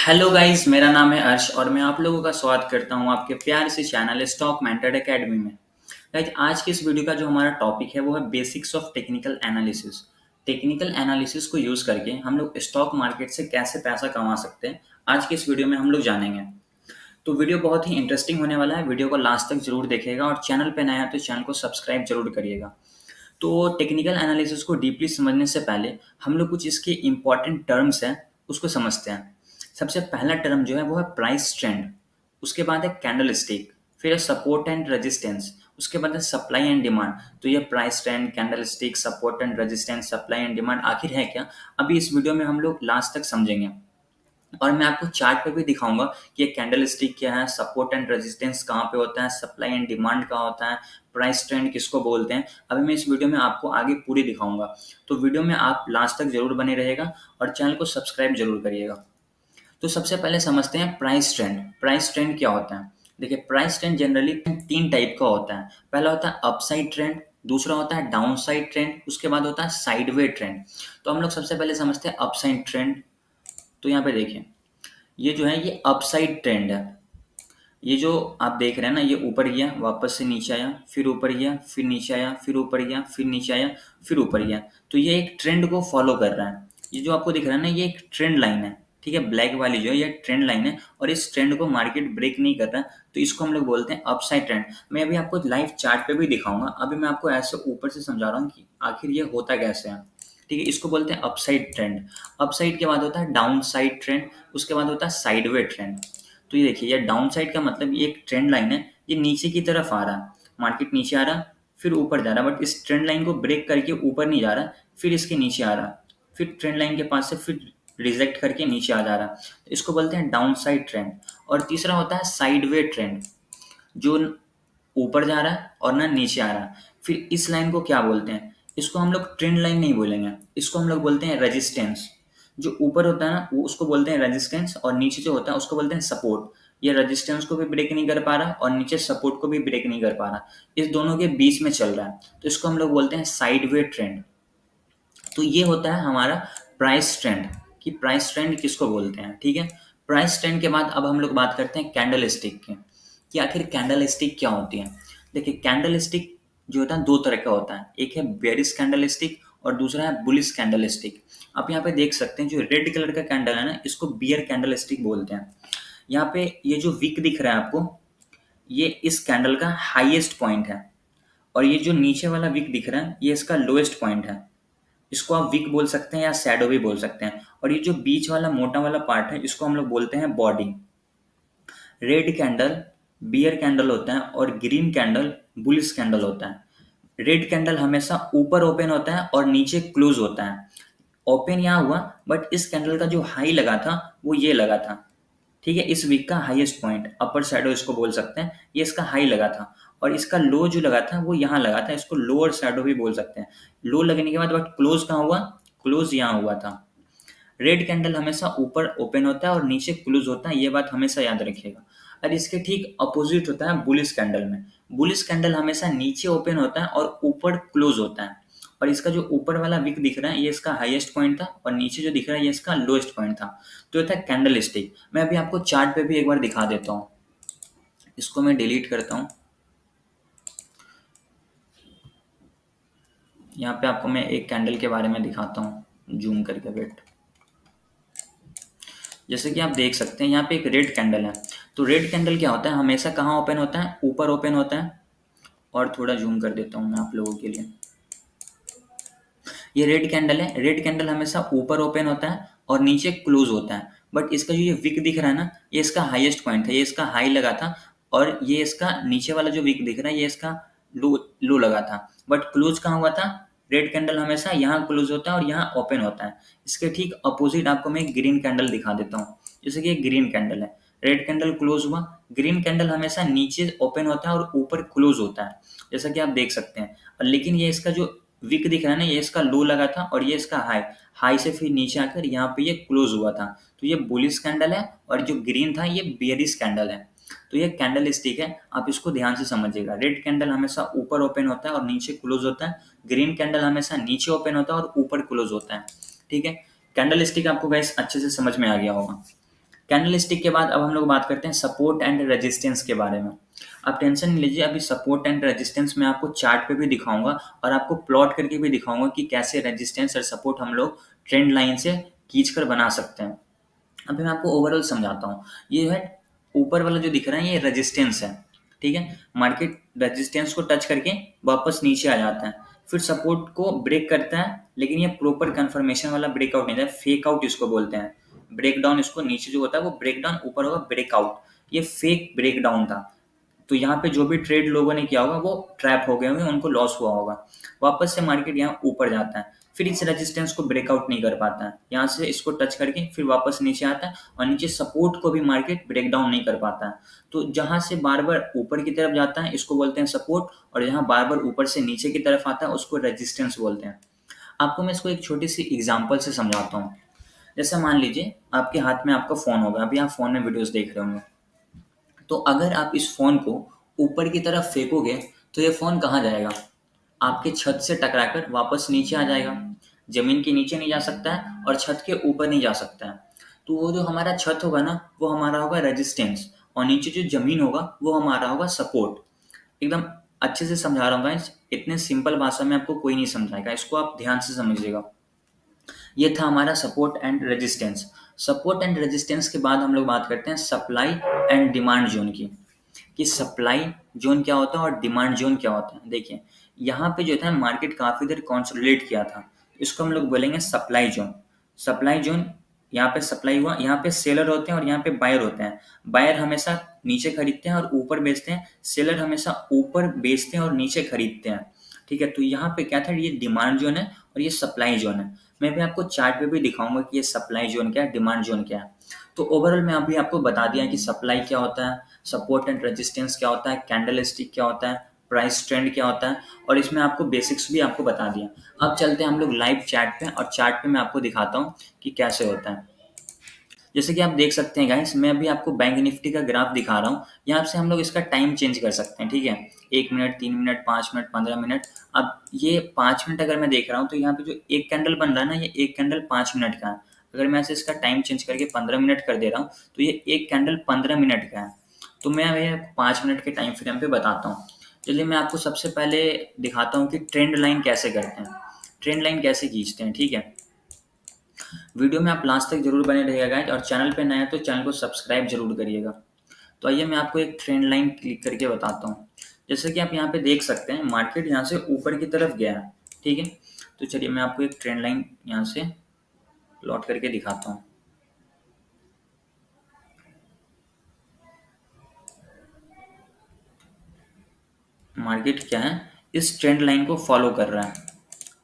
Hello guys, मेरा नाम है अर्श और मैं आप लोगों का स्वागत करता हूं आपके प्यार से चैनल स्टॉक मेंटर एकेडमी में। गाइस, आज की इस वीडियो का जो हमारा टॉपिक है वो है basics of technical analysis. Technical analysis को यूज करके हम लोग स्टॉक मार्केट से कैसे पैसा कमा सकते हैं, आज की इस वीडियो में हम लोग जानेंगे। तो वीडियो बहुत ही इंटरेस्टिंग होने वाला है। वीडियो को लास्ट तक जरूर देखिएगा और चैनल पे नया है तो चैनल को सब्सक्राइब जरूर करिएगा। तो टेक्निकल एनालिसिस को डीपली समझने से पहले हम लोग कुछ इसके इंपॉर्टेंट टर्म्स हैं उसको समझते हैं। सबसे पहला टर्म जो है वो है प्राइस ट्रेंड, उसके बाद है कैंडल स्टिक, फिर है सपोर्ट एंड रेजिस्टेंस, उसके बाद है सप्लाई एंड डिमांड। तो ये price trend, candle stick, support and resistance, supply and demand आखिर है क्या, अभी इस वीडियो में हम लोग लास्ट तक समझेंगे। और मैं आपको चार्ट पे भी दिखाऊंगा कि ये कैंडल स्टिक क्या है, सपोर्ट एंड रेजिस्टेंस कहाँ पे होता है, सप्लाई एंड डिमांड कहाँ होता है, प्राइस ट्रेंड किसको बोलते हैं। अभी मैं इस वीडियो में आपको आगे पूरी दिखाऊंगा। तो वीडियो में आप लास्ट तक जरूर बने रहेगा और चैनल को सब्सक्राइब जरूर करिएगा। तो सबसे पहले समझते हैं प्राइस ट्रेंड। प्राइस ट्रेंड क्या होता है? देखिए, प्राइस ट्रेंड जनरली तीन टाइप का होता है। पहला होता है अपसाइड ट्रेंड, दूसरा होता है डाउन साइड ट्रेंड, उसके बाद होता है साइडवे ट्रेंड। तो हम लोग सबसे पहले समझते हैं अपसाइड ट्रेंड। तो यहाँ पे देखिए, ये जो है ये अपसाइड ट्रेंड है। ये जो आप देख रहे हैं ना, ये ऊपर गया, वापस से नीचे आया, फिर ऊपर गया, फिर नीचे आया, फिर ऊपर गया, फिर नीचे आया, फिर ऊपर गया। तो ये एक ट्रेंड को फॉलो कर रहा है। ये जो आपको दिख रहा है ना, ये एक ट्रेंड लाइन है। ठीक है, ब्लैक वाली जो है ये ट्रेंड लाइन है और इस ट्रेंड को मार्केट ब्रेक नहीं कर रहा है, तो इसको हम लोग बोलते हैं अपसाइड ट्रेंड। मैं अभी आपको लाइव चार्ट पे भी दिखाऊंगा। अभी मैं आपको ऐसे ऊपर से समझा रहा हूँ कि आखिर ये होता कैसे है। ठीक है, इसको बोलते हैं अपसाइड ट्रेंड। अपसाइड के बाद होता है डाउन साइड ट्रेंड, उसके बाद होता है साइडवे ट्रेंड। तो ये देखिए, ये डाउन साइड का मतलब ये एक ट्रेंड लाइन है, ये नीचे की तरफ आ रहा है, मार्केट नीचे आ रहा है, फिर ऊपर जा रहा है, बट इस ट्रेंड लाइन को ब्रेक करके ऊपर नहीं जा रहा, फिर इसके नीचे आ रहा, फिर ट्रेंड लाइन के पास से फिर रिजेक्ट करके नीचे आ जा रहा। तो इसको बोलते हैं डाउन साइड ट्रेंड। और तीसरा होता है साइडवे ट्रेंड, जो ऊपर जा रहा है और ना नीचे आ रहा है। फिर इस लाइन को क्या बोलते हैं? इसको हम लोग ट्रेंड लाइन नहीं बोलेंगे, इसको हम लोग बोलते हैं रेजिस्टेंस। जो ऊपर होता है ना वो उसको बोलते हैं रेजिस्टेंस, और नीचे जो होता है उसको बोलते हैं सपोर्ट। ये रेजिस्टेंस को भी ब्रेक नहीं कर पा रहा और नीचे सपोर्ट को भी ब्रेक नहीं कर पा रहा, इस दोनों के बीच में चल रहा है, तो इसको हम लोग बोलते हैं साइडवे ट्रेंड। तो ये होता है हमारा प्राइस ट्रेंड, कि प्राइस ट्रेंड किसको बोलते हैं। ठीक है, प्राइस ट्रेंड के बाद अब हम लोग बात करते हैं कैंडल स्टिक की, कि आखिर कैंडल स्टिक क्या होती है। देखिए, कैंडल स्टिक जो होता है दो तरह का होता है, एक है बेरिश कैंडल स्टिक और दूसरा है बुलिश कैंडल स्टिक। आप यहाँ पे देख सकते हैं जो रेड कलर का कैंडल है ना, इसको बियर कैंडल स्टिक बोलते हैं। यहाँ पे ये जो विक दिख रहा है आपको, ये इस कैंडल का हाईएस्ट पॉइंट है, और ये जो नीचे वाला विक दिख रहा है ये इसका लोएस्ट पॉइंट है। इसको आप विक बोल सकते हैं या शैडो भी बोल सकते हैं। और ये जो बीच वाला मोटा वाला पार्ट है इसको हम लोग बोलते हैं body. Red candle bear candle होता है और ग्रीन कैंडल बुलिश कैंडल होता है। रेड कैंडल हमेशा ऊपर ओपन होता है और नीचे क्लोज होता है। ओपन यहाँ हुआ, बट इस कैंडल का जो हाई लगा था वो ये लगा था। ठीक है, इस वीक का हाईएस्ट पॉइंट, अपर शैडो इसको बोल सकते हैं, ये इसका हाई लगा था। और इसका लो जो लगा था वो यहाँ लगा था, इसको लोअर शैडो भी बोल सकते हैं। लो लगने के बाद बट क्लोज कहाँ हुआ? क्लोज यहाँ हुआ था। रेड कैंडल हमेशा ऊपर ओपन होता है और नीचे क्लोज होता है, ये बात हमेशा याद रखिएगा। और इसके ठीक अपोजिट होता है बुलिश कैंडल में। बुलिश कैंडल हमेशा नीचे ओपन होता है और ऊपर क्लोज होता है। और इसका जो ऊपर वाला विक दिख रहा है ये इसका हाईएस्ट पॉइंट था, और नीचे जो दिख रहा है ये इसका लोएस्ट पॉइंट था। तो ये था कैंडल स्टिक। मैं अभी आपको चार्ट पे भी एक बार दिखा देता हूँ, इसको मैं डिलीट करता हूँ। यहाँ पे आपको मैं एक कैंडल के बारे में दिखाता हूँ जूम करके, वेट। जैसे कि आप देख सकते हैं यहाँ पे एक रेड कैंडल है। तो रेड कैंडल क्या होता है, हमेशा कहाँ ओपन होता है? ऊपर ओपन होता है। और थोड़ा जूम कर देता हूँ मैं आप लोगों के लिए। ये रेड कैंडल है, रेड कैंडल हमेशा ऊपर ओपन होता है और नीचे क्लोज होता है। बट इसका जो ये विक दिख रहा है ना, ये इसका हाईएस्ट पॉइंट है, ये इसका हाई लगा था। और ये इसका नीचे वाला जो विक दिख रहा है ये इसका लो लो लगा था। बट क्लोज कहाँ हुआ था? रेड कैंडल हमेशा यहाँ क्लोज होता है और यहाँ ओपन होता है। इसके ठीक अपोजिट आपको मैं एक ग्रीन कैंडल दिखा देता हूँ। जैसे कि एक ग्रीन कैंडल है, रेड कैंडल क्लोज हुआ, ग्रीन कैंडल हमेशा नीचे ओपन होता है और ऊपर क्लोज होता है, जैसा कि आप देख सकते हैं। और लेकिन ये इसका जो विक दिख रहा है ना, ये इसका लो लगा था और ये इसका हाई, हाई से फिर नीचे आकर यहाँ पे ये क्लोज हुआ था। तो ये बुलिश कैंडल है और जो ग्रीन था ये बेयरिश कैंडल है। तो ये कैंडल स्टिक है, आप इसको ध्यान से समझिएगा। रेड कैंडल हमेशा ऊपर ओपन होता है और नीचे क्लोज होता है, ग्रीन कैंडल हमेशा नीचे ओपन होता है और ऊपर क्लोज होता है। ठीक है, कैंडल स्टिक आपको गाइस अच्छे से समझ में आ गया होगा। कैंडलस्टिक के बाद अब हम लोग बात करते हैं सपोर्ट एंड रेजिस्टेंस के बारे में। आप टेंशन नहीं लीजिए, अभी सपोर्ट एंड रेजिस्टेंस मैं आपको चार्ट पे भी दिखाऊंगा और आपको प्लॉट करके भी दिखाऊंगा कि कैसे रेजिस्टेंस और सपोर्ट हम लोग ट्रेंड लाइन से खींच कर बना सकते हैं। अभी मैं आपको ओवरऑल समझाता हूँ। ये है ऊपर वाला जो दिख रहा है ये रेजिस्टेंस है, ठीक है। मार्केट रेजिस्टेंस को टच करके वापस नीचे आ जाता है, फिर सपोर्ट को ब्रेक करता है, लेकिन ये प्रॉपर कंफर्मेशन वाला ब्रेकआउट नहीं था, फेक आउट इसको बोलते हैं। ब्रेकडाउन इसको नीचे जो होता है वो ब्रेकडाउन, ऊपर होगा ब्रेकआउट। ये फेक ब्रेकडाउन था। तो यहाँ पे जो भी ट्रेड लोगों ने किया होगा वो ट्रैप हो गए होंगे, उनको लॉस हुआ होगा। वापस से मार्केट यहाँ ऊपर जाता है, फिर इस रेजिस्टेंस को ब्रेकआउट नहीं कर पाता है, यहाँ से इसको टच करके फिर वापस नीचे आता है और नीचे सपोर्ट को भी मार्केट ब्रेकडाउन नहीं कर पाता है। तो जहाँ से बार बार ऊपर की तरफ जाता है इसको बोलते हैं सपोर्ट, और जहाँ बार बार ऊपर से नीचे की तरफ आता है उसको रेजिस्टेंस बोलते हैं। आपको मैं इसको एक छोटी सी एग्जाम्पल से समझाता हूँ। जैसे मान लीजिए आपके हाथ में आपका फ़ोन होगा, अभी आप फ़ोन में वीडियोस देख रहे होंगे। तो अगर आप इस फ़ोन को ऊपर की तरफ फेंकोगे तो ये फ़ोन कहाँ जाएगा? आपके छत से टकराकर वापस नीचे आ जाएगा। ज़मीन के नीचे नहीं जा सकता है और छत के ऊपर नहीं जा सकता है। तो वो जो हमारा छत होगा ना वो हमारा होगा रेजिस्टेंस, और नीचे जो ज़मीन होगा वो हमारा होगा सपोर्ट। एकदम अच्छे से समझा रहा हूँ गाइस, इतने सिंपल भाषा में आपको कोई नहीं समझाएगा, इसको आप ध्यान से समझिएगा। ये था हमारा support and resistance. Support and resistance के बाद हम लोग बात करते हैं सप्लाई एंड डिमांड जोन की, कि सप्लाई जोन क्या होता है और डिमांड जोन क्या होता है। देखिए यहाँ पे जो था मार्केट काफ़ी देर कंसोलिडेट किया था, इसको हम लोग बोलेंगे सप्लाई जोन। सप्लाई जोन, यहाँ पे सप्लाई हुआ, यहाँ पे सेलर होते हैं और यहाँ पे बायर होते हैं। बायर हमेशा नीचे खरीदते हैं और ऊपर बेचते हैं, सेलर हमेशा ऊपर बेचते हैं और नीचे खरीदते हैं, ठीक है। तो यहाँ पे क्या था, ये डिमांड जोन है और ये सप्लाई जोन है। मैं भी आपको चार्ट पे भी दिखाऊंगा कि ये सप्लाई जोन क्या है, डिमांड जोन क्या है। तो ओवरऑल मैं अभी आपको बता दिया कि सप्लाई क्या होता है, सपोर्ट एंड रेजिस्टेंस क्या होता है, कैंडल स्टिक क्या होता है, प्राइस ट्रेंड क्या होता है, और इसमें आपको बेसिक्स भी आपको बता दिया। अब चलते हैं हम लोग लाइव चैट पे, और चार्ट पे मैं आपको दिखाता हूँ कि कैसे होता है। जैसे कि आप देख सकते हैं गाइस, मैं अभी आपको बैंक निफ्टी का ग्राफ दिखा रहा हूँ। यहाँ से हम लोग इसका टाइम चेंज कर सकते हैं, ठीक है। 1 मिनट, 3 मिनट, 5 मिनट, 15 मिनट। अब ये 5 मिनट अगर मैं देख रहा हूँ तो यहाँ पे जो एक कैंडल बन रहा है ना, ये एक कैंडल 5 मिनट का है। अगर मैं ऐसे इसका टाइम चेंज करके 15 मिनट कर दे रहा हूँ तो ये एक कैंडल 15 मिनट का है। तो मैं ये 5 मिनट के टाइम फ्रेम पे बताता हूँ। चलिए मैं आपको सबसे पहले दिखाता हूँ कि ट्रेंड लाइन कैसे करते हैं, ट्रेंड लाइन कैसे खींचते हैं, ठीक है। वीडियो में आप लास्ट तक जरूर बने रहिएगा गाइस, और चैनल पे नया है तो चैनल को सब्सक्राइब जरूर करिएगा। तो आइए मैं आपको एक ट्रेंड लाइन क्लिक करके बताता हूँ। जैसे कि आप यहाँ पे देख सकते हैं मार्केट यहाँ से ऊपर की तरफ गया है, ठीक है। तो चलिए मैं आपको एक ट्रेंड लाइन यहाँ से प्लॉट करके दिखाता हूँ। मार्केट क्या है, इस ट्रेंड लाइन को फॉलो कर रहा है,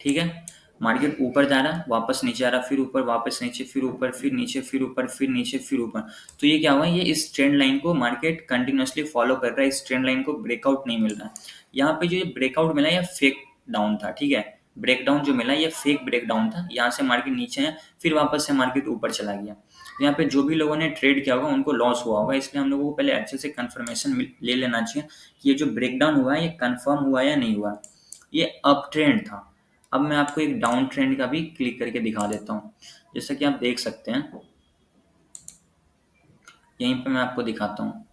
ठीक है। मार्केट ऊपर जा रहा है, वापस नीचे आ रहा, फिर ऊपर, वापस नीचे, फिर ऊपर, फिर नीचे, फिर ऊपर, फिर नीचे, फिर ऊपर। तो ये क्या हुआ, ये इस ट्रेंड लाइन को मार्केट कंटिन्यूअसली फॉलो कर रहा है, इस ट्रेंड लाइन को ब्रेकआउट नहीं मिल रहा है। यहाँ पे जो ये ब्रेकआउट मिला ये फेक डाउन था, ठीक है। ब्रेकडाउन जो मिला ये फेक ब्रेकडाउन था, यहाँ से मार्केट नीचे है, फिर वापस से मार्केट ऊपर चला गया। तो यहाँ पे जो भी लोगों ने ट्रेड किया होगा उनको लॉस हुआ होगा, इसलिए हम लोगों को पहले अच्छे से कंफर्मेशन ले लेना चाहिए कि ये जो ब्रेकडाउन हुआ है ये कंफर्म हुआ या नहीं हुआ। ये अप ट्रेंड था। अब मैं आपको एक डाउन ट्रेंड का भी क्लिक करके दिखा देता हूँ। जैसा कि आप देख सकते हैं यहीं पे मैं आपको दिखाता हूँ।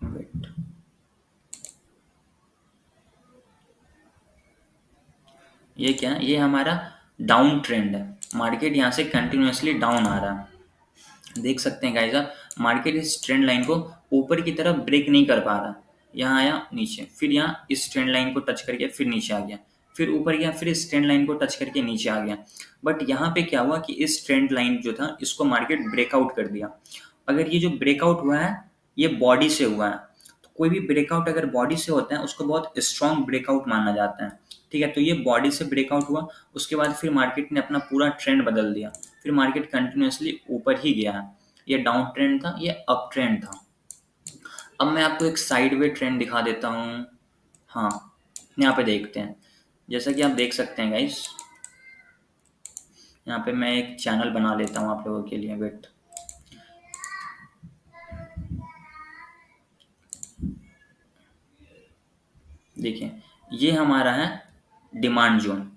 वेट, ये क्या है, ये हमारा डाउन ट्रेंड है। मार्केट यहाँ से कंटिन्यूअसली डाउन आ रहा है, देख सकते हैं गाइस आप। मार्केट इस ट्रेंड लाइन को ऊपर की तरफ ब्रेक नहीं कर पा रहा, यहाँ आया नीचे, फिर यहाँ इस ट्रेंड लाइन को टच करके फिर नीचे आ गया, फिर ऊपर गया, फिर इस ट्रेंड लाइन को टच करके नीचे आ गया। बट यहाँ पे क्या हुआ कि इस ट्रेंड लाइन जो था इसको मार्केट ब्रेकआउट कर दिया। अगर ये जो ब्रेकआउट हुआ है ये बॉडी से हुआ है, तो कोई भी ब्रेकआउट अगर बॉडी से होता है उसको बहुत स्ट्रॉन्ग ब्रेकआउट माना जाता है, ठीक है। तो ये बॉडी से ब्रेकआउट हुआ, उसके बाद फिर मार्केट ने अपना पूरा ट्रेंड बदल दिया, फिर मार्केट कंटिन्यूअसली ऊपर ही गया है। ये डाउन ट्रेंड था, ये अप ट्रेंड था। अब मैं आपको एक साइडवे ट्रेंड दिखा देता हूँ। हाँ, यहाँ पे देखते हैं। जैसा कि आप देख सकते हैं गाइस, यहाँ पे मैं एक चैनल बना लेता हूँ आप लोगों के लिए। वेट, देखिए ये हमारा है डिमांड जोन।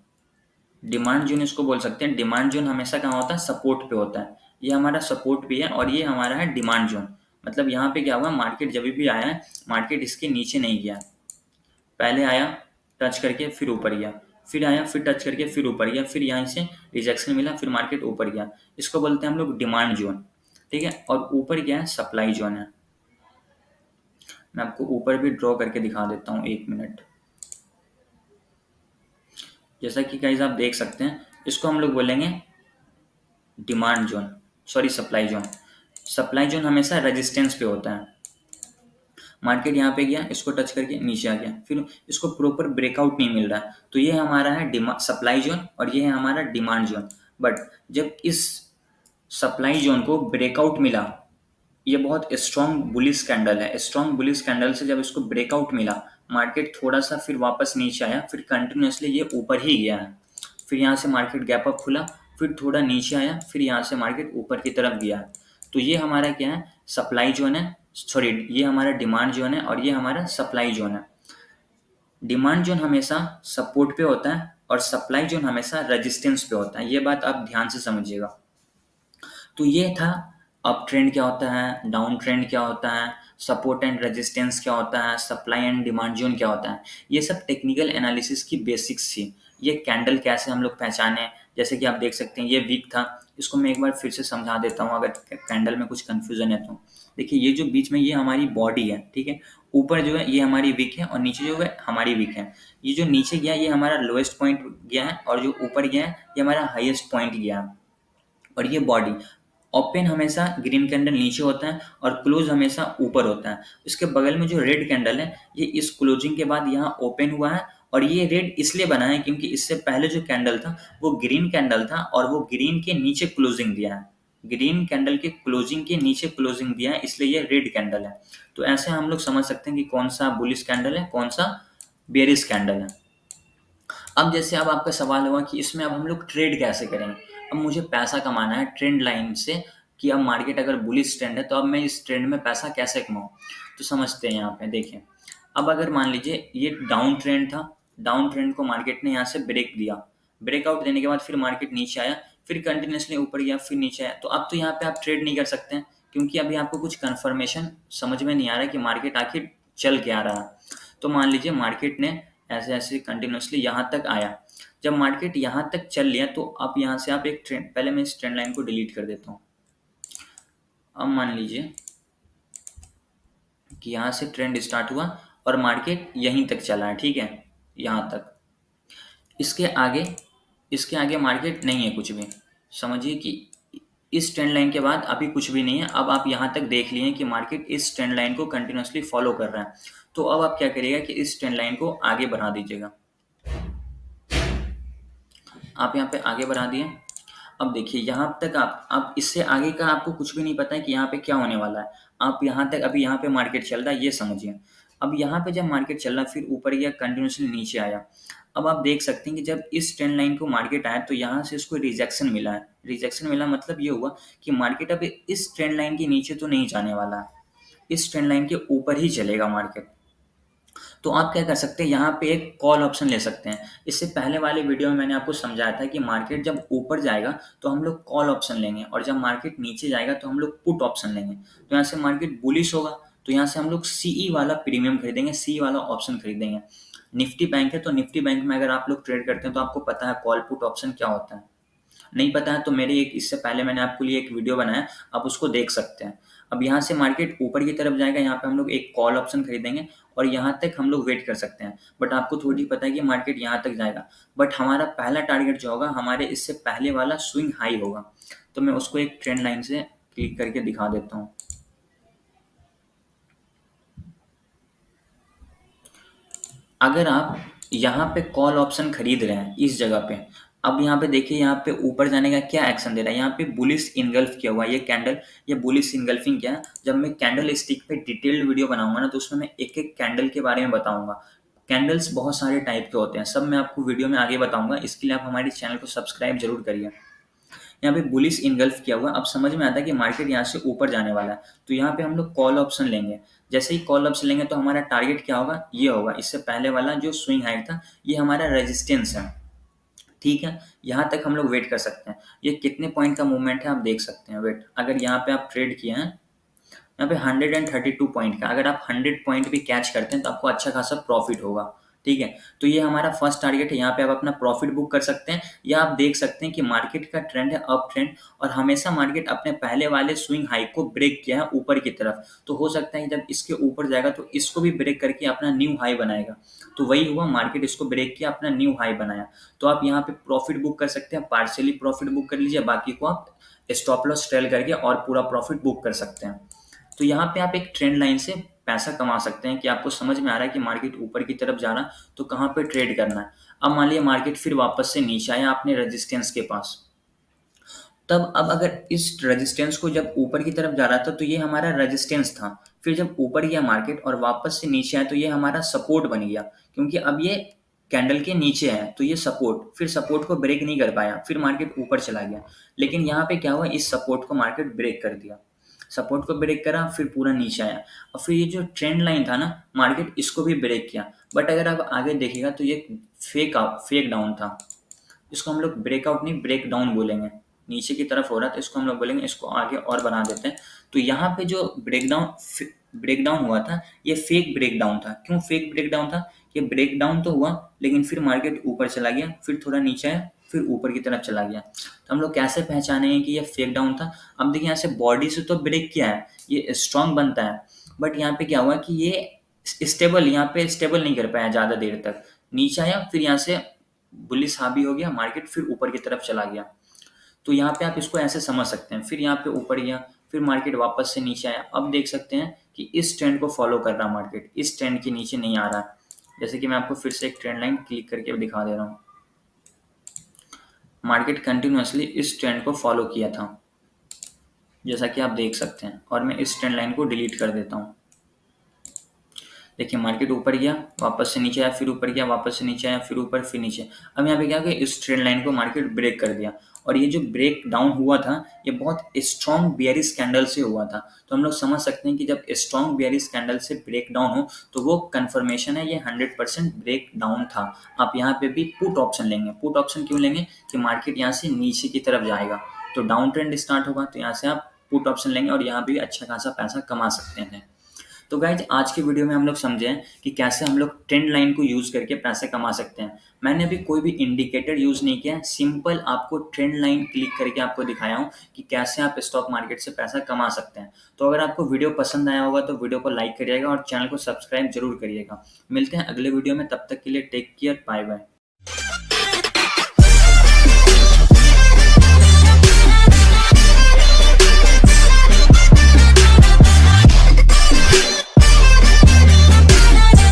डिमांड जोन इसको बोल सकते हैं। डिमांड जोन हमेशा कहाँ होता है, सपोर्ट पे होता है। ये हमारा सपोर्ट भी है और ये हमारा है डिमांड जोन। मतलब यहाँ पे क्या हुआ, मार्केट जब भी आया है, मार्केट इसके नीचे नहीं गया, पहले आया टच करके फिर ऊपर गया, फिर आया फिर टच करके फिर ऊपर गया, फिर यहाँ से रिजेक्शन मिला, फिर मार्केट ऊपर गया। इसको बोलते हैं हम लोग डिमांड जोन, ठीक है। और ऊपर क्या है, सप्लाई जोन है। मैं आपको ऊपर भी ड्रॉ करके दिखा देता हूँ, 1 मिनट। जैसा कि गाइस आप देख सकते हैं, इसको हम लोग बोलेंगे demand zone, sorry supply zone. Supply zone हमेशा रेजिस्टेंस पे होता है। मार्केट यहाँ पे गया, इसको टच करके नीचे आ गया, फिर इसको प्रॉपर ब्रेकआउट नहीं मिल रहा है, तो ये हमारा है सप्लाई जोन और ये है हमारा डिमांड जोन। बट जब इस सप्लाई जोन को ब्रेकआउट मिला, ये बहुत स्ट्रॉन्ग बुलिश कैंडल है, स्ट्रॉन्ग बुलिश कैंडल से जब इसको ब्रेकआउट मिला, मार्केट थोड़ा सा फिर वापस नीचे आया, फिर कंटिन्यूसली ये ऊपर ही गया है। फिर यहाँ से मार्केट गैप अप खुला, फिर थोड़ा नीचे आया, फिर यहाँ से मार्केट ऊपर की तरफ गया है। तो ये हमारा क्या है, सप्लाई जोन है, सॉरी ये हमारा डिमांड जोन है और ये हमारा सप्लाई जोन है। डिमांड जोन हमेशा सपोर्ट पे होता है और सप्लाई जोन हमेशा रेजिस्टेंस पे होता है। ये बात आप ध्यान से समझिएगा। तो ये था अप ट्रेंड क्या होता है, डाउन ट्रेंड क्या होता है, सपोर्ट एंड रेजिस्टेंस क्या होता है, सप्लाई एंड डिमांड जोन क्या होता है। ये सब टेक्निकल एनालिसिस की बेसिक्स थी। ये कैंडल कैसे हम लोग पहचाने, जैसे कि आप देख सकते हैं ये वीक था, इसको मैं एक बार फिर से समझा देता हूँ अगर कैंडल में कुछ कंफ्यूजन है तो। देखिए ये जो बीच में ये हमारी बॉडी है, ठीक है, ऊपर जो है ये हमारी वीक है और नीचे जो है हमारी वीक है। ये जो नीचे गया ये हमारा लोएस्ट पॉइंट गया है और जो ऊपर गया है ये हमारा हाईएस्ट पॉइंट गया है। और ये बॉडी ओपन हमेशा ग्रीन कैंडल नीचे होता है और क्लोज हमेशा ऊपर होता है। इसके बगल में जो रेड कैंडल है ये इस क्लोजिंग के बाद यहाँ ओपन हुआ है और ये रेड इसलिए बना है क्योंकि इससे पहले जो कैंडल था वो ग्रीन कैंडल था और वो ग्रीन के नीचे क्लोजिंग दिया है, ग्रीन कैंडल के क्लोजिंग के नीचे क्लोजिंग दिया है, इसलिए ये रेड कैंडल है। तो ऐसे हम लोग समझ सकते हैं कि कौन सा बुलिश कैंडल है, कौन सा बेरिश कैंडल है। अब जैसे अब आपका सवाल होगा कि इसमें अब हम लोग ट्रेड कैसे करेंगे। अब मुझे पैसा कमाना है ट्रेंड लाइन से, कि अब मार्केट अगर बुलिश ट्रेंड है तो अब मैं इस ट्रेंड में पैसा कैसे कमाऊँ। तो समझते हैं यहाँ पे देखिए। अब अगर मान लीजिए ये डाउन ट्रेंड था, डाउन ट्रेंड को मार्केट ने यहाँ से ब्रेक दिया, ब्रेकआउट देने के बाद फिर मार्केट नीचे आया, फिर कंटिन्यूसली ऊपर गया, फिर नीचे आया। तो अब तो यहाँ पे आप ट्रेड नहीं कर सकते हैं क्योंकि अभी आपको कुछ कन्फर्मेशन समझ में नहीं आ रहा है कि मार्केट आखिर चल क्या रहा है। तो मान लीजिए मार्केट ने ऐसे ऐसे कंटिन्यूसली यहाँ तक आया, जब मार्केट यहाँ तक चल लिया तो अब यहाँ से आप एक ट्रेंड, पहले मैं इस ट्रेंड लाइन को डिलीट कर देता हूँ। अब मान लीजिए कि यहाँ से ट्रेंड स्टार्ट हुआ और मार्केट यहीं तक चला है, ठीक है, यहाँ तक। इसके आगे मार्केट नहीं है कुछ भी। समझिए कि इस ट्रेंड लाइन के बाद अभी कुछ भी नहीं है। अब आप यहाँ तक देख लिए कि मार्केट इस ट्रेंड लाइन को कंटिन्यूसली फॉलो कर रहा है। तो अब आप क्या करिएगा कि इस ट्रेंड लाइन को आगे बढ़ा दीजिएगा। आप यहाँ पे आगे बढ़ा दिए। अब देखिए यहाँ तक आप इससे आगे का आपको कुछ भी नहीं पता है कि यहाँ पे क्या होने वाला है। आप यहाँ तक, अभी यहाँ पे मार्केट चल रहा है ये समझिए। अब यहाँ पे जब मार्केट चल रहा फिर ऊपर गया, कंटिन्यूसली नीचे आया। अब आप देख सकते हैं कि जब इस ट्रेंड लाइन को मार्केट आया तो यहाँ से इसको रिजेक्शन मिला है। रिजेक्शन मिला मतलब ये हुआ कि मार्केट अब इस ट्रेंड लाइन के नीचे तो नहीं जाने वाला है, इस ट्रेंड लाइन के ऊपर ही चलेगा मार्केट। तो आप क्या कर सकते हैं, यहाँ पे एक कॉल ऑप्शन ले सकते हैं। इससे पहले वाले वीडियो में मैंने आपको समझाया था कि मार्केट जब ऊपर जाएगा तो हम लोग कॉल ऑप्शन लेंगे और जब मार्केट नीचे जाएगा तो हम लोग पुट ऑप्शन लेंगे। तो यहाँ से मार्केट बुलिश होगा तो यहाँ से हम लोग सीई वाला प्रीमियम खरीदेंगे, सी वाला ऑप्शन खरीदेंगे। निफ्टी बैंक है तो निफ्टी बैंक में अगर आप लोग ट्रेड करते हैं तो आपको पता है कॉल पुट ऑप्शन क्या होता है। नहीं पता है तो मेरे एक इससे पहले मैंने आपके लिए एक वीडियो बनाया, आप उसको देख सकते हैं। अब यहाँ से मार्केट ऊपर की तरफ जाएगा, यहाँ पे हम लोग एक कॉल ऑप्शन खरीदेंगे और यहाँ तक हम लोग वेट कर सकते हैं। बट आपको थोड़ी पता है कि मार्केट यहाँ तक जाएगा, बट हमारा पहला टारगेट जो होगा हमारे इससे पहले वाला स्विंग हाई होगा। तो मैं उसको एक ट्रेंड लाइन से क्लिक करके दिखा देता हूँ। अगर आप यहाँ पे कॉल ऑप्शन खरीद रहे हैं इस जगह पे, अब यहाँ पे देखिए यहाँ पे ऊपर जाने का क्या एक्शन दे रहा है, यहाँ पे बुलिश इनगल्फ किया हुआ है ये कैंडल। ये बुलिश इनगल्फिंग क्या है, जब मैं कैंडल स्टिक पे डिटेल्ड वीडियो बनाऊंगा ना तो उसमें मैं एक एक कैंडल के बारे में बताऊंगा। कैंडल्स बहुत सारे टाइप के होते हैं, सब मैं आपको वीडियो में आगे बताऊंगा। इसके लिए आप हमारे चैनल को सब्सक्राइब जरूर करिए। यहाँ पे बुलिश इनगल्फ किया हुआ, अब समझ में आता है कि मार्केट यहाँ से ऊपर जाने वाला है। तो यहाँ पे हम लोग कॉल ऑप्शन लेंगे। जैसे ही कॉल ऑप्शन लेंगे तो हमारा टारगेट क्या होगा, ये होगा। इससे पहले वाला जो स्विंग हाई था ये हमारा रेजिस्टेंस है, ठीक है, यहाँ तक हम लोग वेट कर सकते हैं। ये कितने पॉइंट का मूवमेंट है आप देख सकते हैं। वेट, अगर यहाँ पे आप ट्रेड किए हैं, यहाँ पे 132 पॉइंट का, अगर आप 100 पॉइंट भी कैच करते हैं तो आपको अच्छा खासा प्रॉफिट होगा। ठीक है, तो ये हमारा फर्स्ट टारगेट है। यहाँ पे आप अपना प्रॉफिट बुक कर सकते हैं, या आप देख सकते हैं कि मार्केट का ट्रेंड है अप ट्रेंड, और हमेशा मार्केट अपने पहले वाले स्विंग हाई को ब्रेक किया है ऊपर की तरफ। तो हो सकता है कि जब इसके ऊपर जाएगा तो इसको भी ब्रेक करके अपना न्यू हाई बनाएगा। तो वही हुआ, मार्केट इसको ब्रेक किया, अपना न्यू हाई बनाया। तो आप यहाँ पे प्रॉफिट बुक कर सकते हैं, पार्शियली प्रॉफिट बुक कर लीजिए, बाकी को आप स्टॉप लॉस ट्रेल करके और पूरा प्रॉफिट बुक कर सकते हैं। तो यहाँ पे आप एक ट्रेंड लाइन से पैसा कमा सकते हैं कि आपको समझ में आ रहा है कि मार्केट ऊपर की तरफ जा रहा, तो कहाँ पे ट्रेड करना है। अब मान लिया मार्केट फिर वापस से नीचे आया अपने रेजिस्टेंस के पास, तब अब अगर इस रेजिस्टेंस को जब ऊपर की तरफ जा रहा था तो ये हमारा रेजिस्टेंस था, फिर जब ऊपर गया मार्केट और वापस से नीचे आया तो ये हमारा सपोर्ट बन गया, क्योंकि अब ये कैंडल के नीचे है तो ये सपोर्ट, फिर सपोर्ट को ब्रेक नहीं कर पाया, फिर मार्केट ऊपर चला गया। लेकिन यहाँ पे क्या हुआ, इस सपोर्ट को मार्केट ब्रेक कर दिया, सपोर्ट को ब्रेक करा, फिर पूरा नीचे आया, और फिर ये जो ट्रेंड लाइन था ना, मार्केट इसको भी ब्रेक किया। बट अगर आप आगे देखिएगा तो ये फेक डाउन था, इसको हम लोग ब्रेकआउट नहीं ब्रेक डाउन बोलेंगे। नीचे की तरफ हो रहा था, इसको हम लोग बोलेंगे, इसको आगे और बना देते हैं। तो यहाँ पे जो ब्रेकडाउन हुआ था, ये फेक ब्रेकडाउन था। क्यों फेक ब्रेकडाउन था? ये ब्रेकडाउन तो हुआ, लेकिन फिर मार्केट ऊपर चला गया, फिर थोड़ा नीचे आया, फिर ऊपर की तरफ चला गया। तो हम लोग कैसे पहचानेंगे कि ये फेक डाउन था? अब देखिए, यहाँ से बॉडी से तो ब्रेक किया है, ये स्ट्रांग बनता है, बट यहाँ पे क्या हुआ कि ये स्टेबल, यहाँ पे स्टेबल नहीं कर पाया ज़्यादा देर तक, नीचे आया, फिर यहाँ से बुलिश हावी हो गया मार्केट, फिर ऊपर की तरफ चला गया। तो यहाँ पे आप इसको ऐसे समझ सकते हैं, फिर यहाँ पे ऊपर गया, फिर मार्केट वापस से नीचे आया। अब देख सकते हैं कि इस ट्रेंड को फॉलो कर रहा मार्केट, इस ट्रेंड के नीचे नहीं आ रहा है। जैसे कि मैं आपको फिर से एक ट्रेंड लाइन क्लिक करके दिखा दे रहा हूँ, मार्केट कंटिन्यूअसली इस ट्रेंड को फॉलो किया था, जैसा कि आप देख सकते हैं। और मैं इस ट्रेंड लाइन को डिलीट कर देता हूँ। देखिए, मार्केट ऊपर गया, वापस से नीचे आया, फिर ऊपर गया, वापस से नीचे आया, फिर ऊपर, फिर नीचे। अब यहाँ पे क्या हो गया, इस ट्रेंड लाइन को मार्केट ब्रेक कर दिया, और ये जो ब्रेक डाउन हुआ था, ये बहुत स्ट्रॉन्ग बियरिश कैंडल से हुआ था। तो हम लोग समझ सकते हैं कि जब स्ट्रॉन्ग बियरिश कैंडल से ब्रेक डाउन हो तो वो कन्फर्मेशन है, ये 100% ब्रेक डाउन था। आप यहाँ पे भी पुट ऑप्शन लेंगे। पुट ऑप्शन क्यों लेंगे? कि मार्केट यहाँ से नीचे की तरफ जाएगा तो डाउन ट्रेंड स्टार्ट होगा, तो यहाँ से आप पुट ऑप्शन लेंगे और यहाँ भी अच्छा खासा पैसा कमा सकते हैं। तो गाइज, आज के वीडियो में हम लोग समझे हैं कि कैसे हम लोग ट्रेंड लाइन को यूज़ करके पैसे कमा सकते हैं। मैंने अभी कोई भी इंडिकेटर यूज़ नहीं किया, सिंपल आपको ट्रेंड लाइन क्लिक करके आपको दिखाया हूँ कि कैसे आप स्टॉक मार्केट से पैसा कमा सकते हैं। तो अगर आपको वीडियो पसंद आया होगा तो वीडियो को लाइक करिएगा और चैनल को सब्सक्राइब जरूर करिएगा। मिलते हैं अगले वीडियो में, तब तक के लिए टेक केयर, बाय बाय।